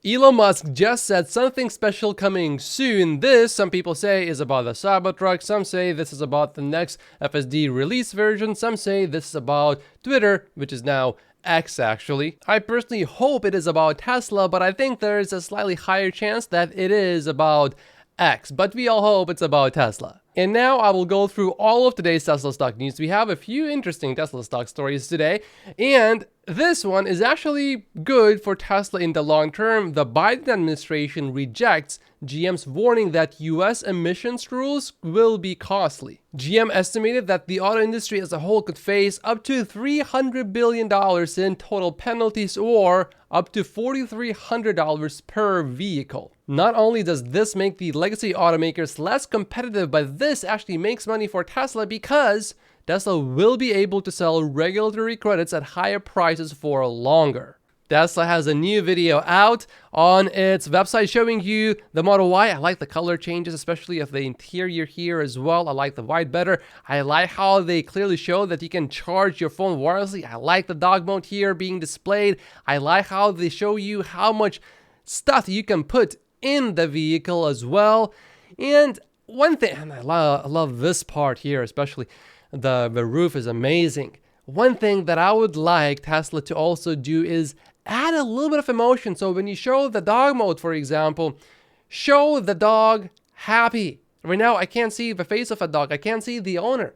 Elon Musk just said something special coming soon. This, some people say, is about the Cybertruck. Some say this is about the next FSD release version. Some say this is about Twitter, which is now X actually. I personally hope it is about Tesla, but I think there is a slightly higher chance that it is about X. But we all hope it's about Tesla. And now I will go through all of today's Tesla stock news. We have a few interesting Tesla stock stories today, and this one is actually good for Tesla in the long term. The Biden administration rejects GM's warning that US emissions rules will be costly. GM estimated that the auto industry as a whole could face up to $300 billion in total penalties, or up to $4,300 per vehicle. Not only does this make the legacy automakers less competitive, but this actually makes money for Tesla because Tesla will be able to sell regulatory credits at higher prices for longer. Tesla has a new video out on its website showing you the Model Y. I like the color changes, especially of the interior here as well. I like the white better. I like how they clearly show that you can charge your phone wirelessly. I like the dog mode here being displayed. I like how they show you how much stuff you can put in the vehicle as well. And one thing, and I love this part here, especially the roof is amazing. One thing that I would like Tesla to also do is add a little bit of emotion. So when you show the dog mode, for example, show the dog happy. Right now, I can't see the face of a dog. I can't see the owner.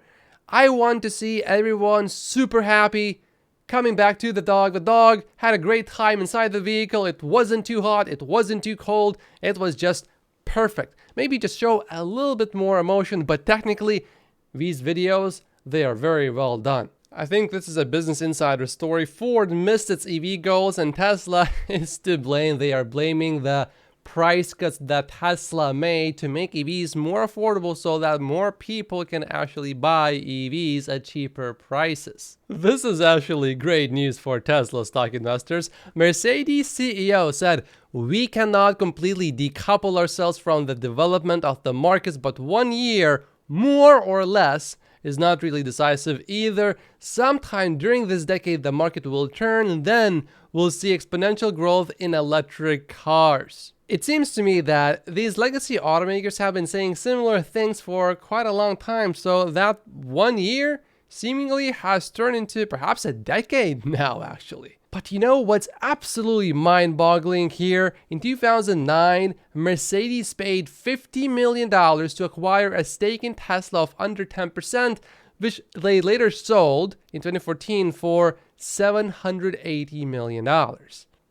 I want to see everyone super happy coming back to the dog. The dog had a great time inside the vehicle. It wasn't too hot. It wasn't too cold. It was just perfect. Maybe just show a little bit more emotion, but technically, these videos, they are very well done. I think this is a Business Insider story. Ford missed its EV goals and Tesla is to blame. They are blaming the price cuts that Tesla made to make EVs more affordable so that more people can actually buy EVs at cheaper prices. This is actually great news for Tesla stock investors. Mercedes CEO said, "We cannot completely decouple ourselves from the development of the markets, but 1 year, more or less, is not really decisive either. Sometime during this decade, the market will turn, and then we'll see exponential growth in electric cars." It seems to me that these legacy automakers have been saying similar things for quite a long time, so that 1 year seemingly has turned into perhaps a decade now, actually. But you know what's absolutely mind-boggling here? In 2009, Mercedes paid $50 million to acquire a stake in Tesla of under 10%, which they later sold in 2014 for $780 million.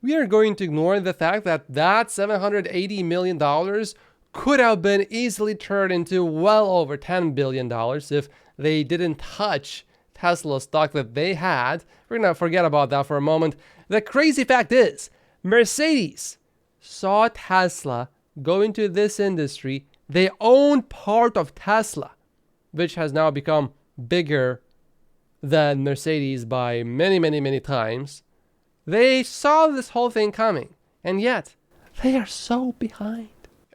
We are going to ignore the fact that that $780 million could have been easily turned into well over $10 billion if they didn't touch Tesla stock that they had. We're going to forget about that for a moment. The crazy fact is, Mercedes saw Tesla go into this industry. They own part of Tesla, which has now become bigger than Mercedes by many, many, many times. They saw this whole thing coming, and yet they are so behind.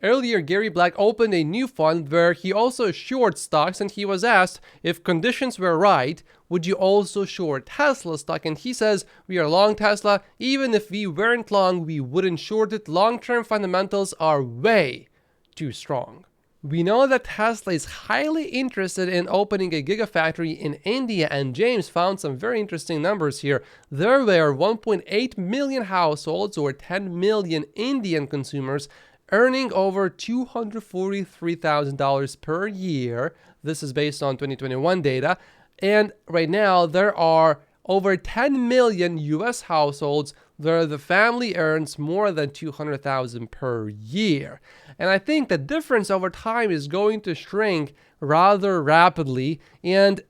Earlier, Gary Black opened a new fund where he also short stocks, and he was asked if conditions were right, would you also short Tesla stock? And he says, we are long Tesla. Even if we weren't long, we wouldn't short it. Long-term fundamentals are way too strong. We know that Tesla is highly interested in opening a Gigafactory in India, and James found some very interesting numbers here. There were 1.8 million households, or 10 million Indian consumers, earning over $243,000 per year. This is based on 2021 data. And right now, there are over 10 million US households where the family earns more than $200,000 per year. And I think the difference over time is going to shrink rather rapidly, and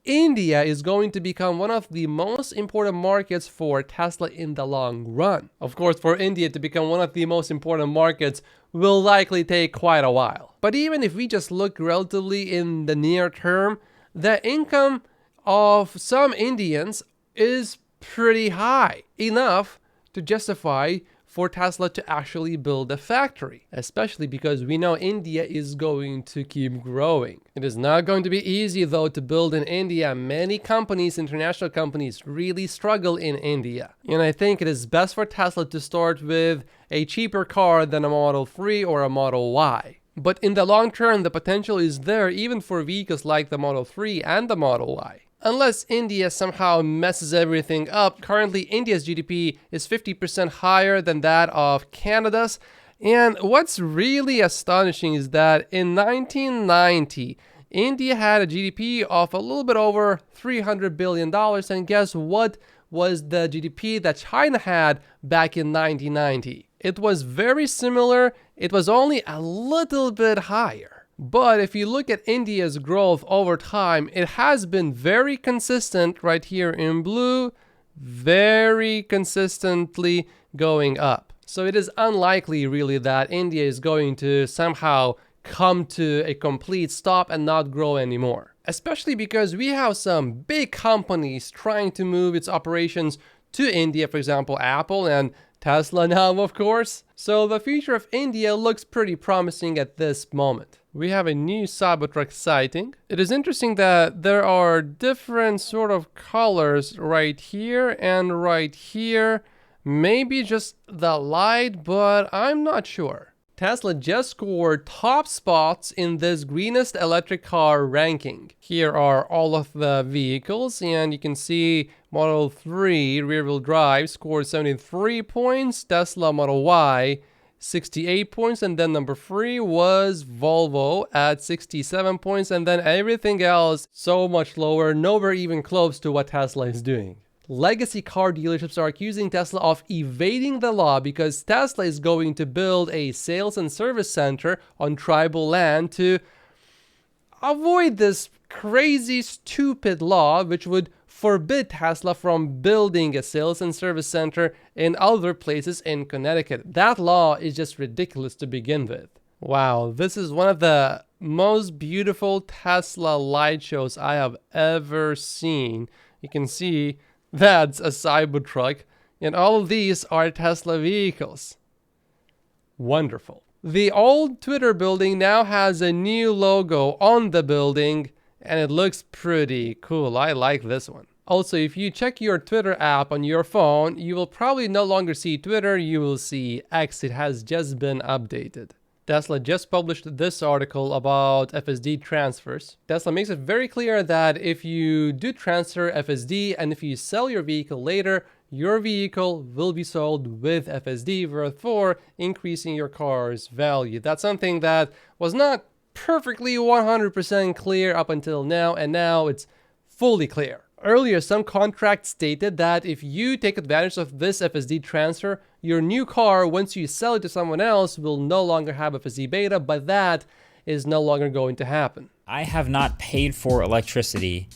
India is going to become one of the most important markets for Tesla in the long run. Of course, for India to become one of the most important markets will likely take quite a while. But even if we just look relatively in the near term, the income of some Indians is pretty high, enough to justify for Tesla to actually build a factory, especially because we know India is going to keep growing. It is not going to be easy though to build in India. Many companies, international companies, really struggle in India. And I think it is best for Tesla to start with a cheaper car than a Model 3 or a Model Y. But in the long term, the potential is there even for vehicles like the Model 3 and the Model Y. Unless India somehow messes everything up, currently India's GDP is 50% higher than that of Canada's. And what's really astonishing is that in 1990, India had a GDP of a little bit over $300 billion. And guess what was the GDP that China had back in 1990? It was very similar. It was only a little bit higher. But if you look at India's growth over time, it has been very consistent right here in blue, very consistently going up. So it is unlikely really that India is going to somehow come to a complete stop and not grow anymore. Especially because we have some big companies trying to move its operations to India, for example, Apple and Tesla now, of course. So the future of India looks pretty promising at this moment. We have a new Cybertruck sighting. It is interesting that there are different sort of colors right here and right here. Maybe just the light, but I'm not sure. Tesla just scored top spots in this greenest electric car ranking. Here are all of the vehicles, and you can see Model 3 rear-wheel drive scored 73 points, Tesla Model Y 68 points, and then number 3 was Volvo at 67 points, and then everything else so much lower, nowhere even close to what Tesla is doing. Legacy car dealerships are accusing Tesla of evading the law because Tesla is going to build a sales and service center on tribal land to avoid this crazy, stupid law which would forbid Tesla from building a sales and service center in other places in Connecticut. That law is just ridiculous to begin with. Wow, this is one of the most beautiful Tesla light shows I have ever seen. You can see that's a Cybertruck, and all of these are Tesla vehicles. Wonderful. The old Twitter building now has a new logo on the building, and it looks pretty cool. I like this one. Also, if you check your Twitter app on your phone, you will probably no longer see Twitter, you will see X. It has just been updated. Tesla just published this article about FSD transfers. Tesla makes it very clear that if you do transfer FSD and if you sell your vehicle later, your vehicle will be sold with FSD, therefore increasing your car's value. That's something that was not perfectly 100% clear up until now, and now it's fully clear. Earlier, some contracts stated that if you take advantage of this FSD transfer, your new car, once you sell it to someone else, will no longer have FSD beta, but that is no longer going to happen. I have not paid for electricity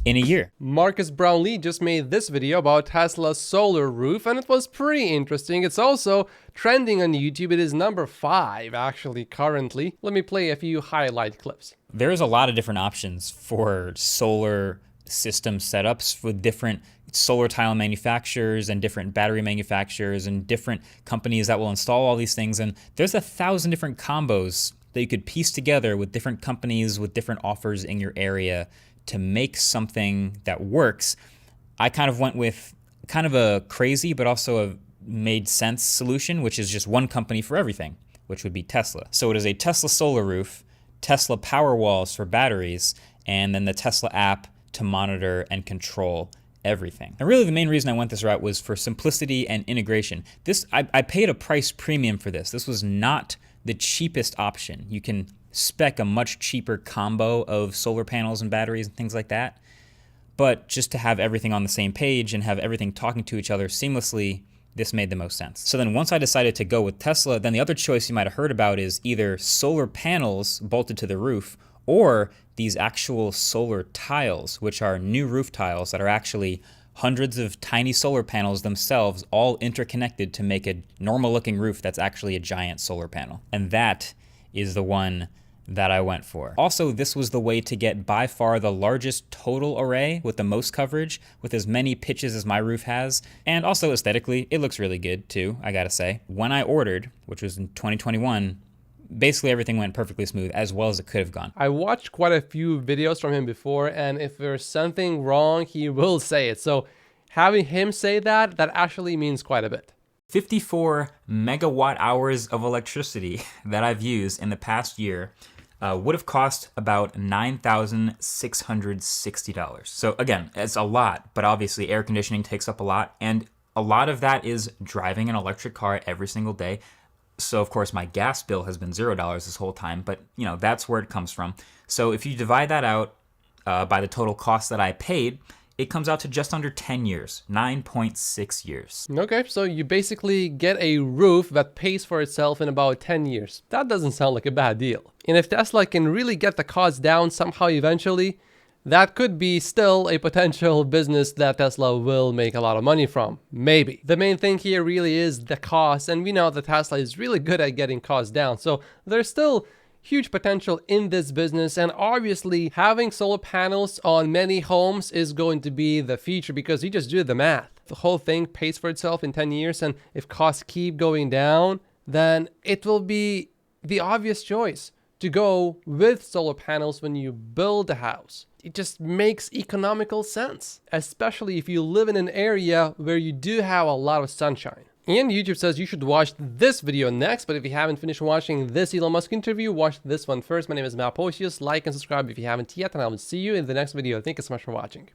in a year. Marcus Brownlee just made this video about Tesla's solar roof, and it was pretty interesting. It's also trending on YouTube. It is number 5, actually, currently. Let me play a few highlight clips. There's a lot of different options for solar system setups with different solar tile manufacturers and different battery manufacturers and different companies that will install all these things. And there's 1,000 different combos that you could piece together with different companies with different offers in your area to make something that works. I kind of went with kind of a crazy but also a made sense solution, which is just one company for everything, which would be Tesla. So it is a Tesla solar roof, Tesla power walls for batteries, and then the Tesla app to monitor and control everything. And really the main reason I went this route was for simplicity and integration. I paid a price premium for this. This was not the cheapest option. You can spec a much cheaper combo of solar panels and batteries and things like that. But just to have everything on the same page and have everything talking to each other seamlessly, this made the most sense. So then once I decided to go with Tesla, then the other choice you might have heard about is either solar panels bolted to the roof or these actual solar tiles, which are new roof tiles that are actually hundreds of tiny solar panels themselves all interconnected to make a normal looking roof that's actually a giant solar panel. And that is the one that I went for. Also, this was the way to get by far the largest total array with the most coverage, with as many pitches as my roof has. And also aesthetically, it looks really good too, I gotta say. When I ordered, which was in 2021, basically everything went perfectly smooth, as well as it could have gone. I watched quite a few videos from him before, and if there's something wrong, he will say it. So having him say that actually means quite a bit. 54 megawatt hours of electricity that I've used in the past year would have cost about $9,660. So again, it's a lot, but obviously air conditioning takes up a lot, and a lot of that is driving an electric car every single day. So of course my gas bill has been $0 this whole time, but you know, that's where it comes from. So if you divide that out by the total cost that I paid, it comes out to just under 10 years, 9.6 years. Okay, so you basically get a roof that pays for itself in about 10 years. That doesn't sound like a bad deal. And if Tesla can really get the cost down somehow eventually, that could be still a potential business that Tesla will make a lot of money from. Maybe. The main thing here really is the cost, and we know that Tesla is really good at getting costs down. So there's still huge potential in this business, and obviously having solar panels on many homes is going to be the future, because you just do the math. The whole thing pays for itself in 10 years, and if costs keep going down, then it will be the obvious choice to go with solar panels when you build a house. It just makes economical sense, especially if you live in an area where you do have a lot of sunshine. And YouTube says you should watch this video next, but if you haven't finished watching this Elon Musk interview, watch this one first. My name is Malposius. Like and subscribe if you haven't yet, and I will see you in the next video. Thank you so much for watching.